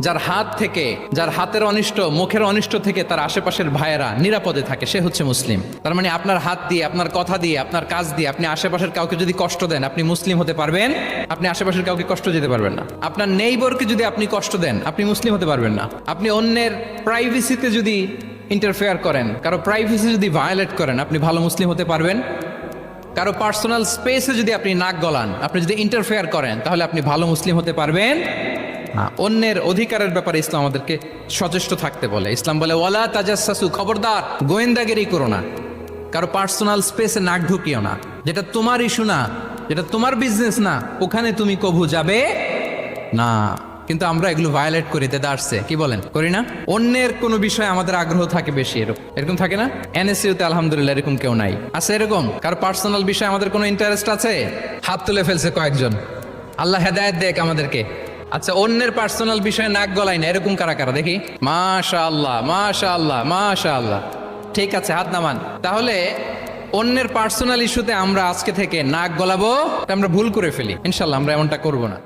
যার হাত থেকে, যার হাতের অনিষ্ট, মুখের অনিষ্ট থেকে তার আশেপাশের ভাইয়েরা নিরাপদে থাকে, সে হচ্ছে মুসলিম। তার মানে আপনার হাত দিয়ে, আপনার কথা দিয়ে, আপনার কাজ দিয়ে আপনি আশেপাশের কাউকে যদি কষ্ট দেন, আপনি মুসলিম হতে পারবেন? আপনি আশেপাশের কাউকে কষ্ট দিতে পারবেন না। আপনার নেইবরকে যদি আপনি কষ্ট দেন, আপনি মুসলিম হতে পারবেন না। আপনি অন্যের প্রাইভেসিতে যদি ইন্টারফেয়ার করেন, কারো প্রাইভেসি যদি ভায়োলেট করেন, আপনি ভালো মুসলিম হতে পারবেন? কারো পার্সোনাল স্পেসে যদি আপনি নাক গলান, আপনি যদি ইন্টারফেয়ার করেন, তাহলে আপনি ভালো মুসলিম হতে পারবেন না। অন্যের অধিকারের ব্যাপারে ইসলাম আমাদেরকে সচেষ্ট থাকতে বলে। ইসলাম বলে ওয়ালা তাজাসসু, খবরদার গোয়েন্দাগিরি করো না, কারো পার্সোনাল স্পেসে নাক ঢুকিও না। যেটা তোমার ইস্যু না, যেটা তোমার বিজনেস না, ওখানে তুমি কভু যাবে না। কিন্তু আমরা এগুলো ভায়োলেট করি, তাতে আসছে কি বলেন, করি না? অন্যের কোনো বিষয়ে আমাদের আগ্রহ থাকে বেশি, এরকম থাকে না? এনএসইউতে আলহামদুলিল্লাহ এরকম কেউ নাই, আছে এরকম? কারো পার্সোনাল বিষয়ে আমাদের কোনো ইন্টারেস্ট আছে? হাত তুলে ফেলছে কয়েকজন, আল্লাহ হেদায়েত দেখ আমাদেরকে। আচ্ছা, অন্যের পার্সোনাল বিষয়ে নাক গলাই না, এরকম কারা কারা দেখি? মাশাআল্লাহ, মাশাআল্লাহ, মাশাআল্লাহ। ঠিক আছে, হাত নামান। তাহলে অন্যের পার্সোনাল ইস্যুতে আমরা আজকে থেকে নাক গলাবো, আমরা ভুল করে ফেলি। ইনশাল্লাহ আমরা এমনটা করবো না।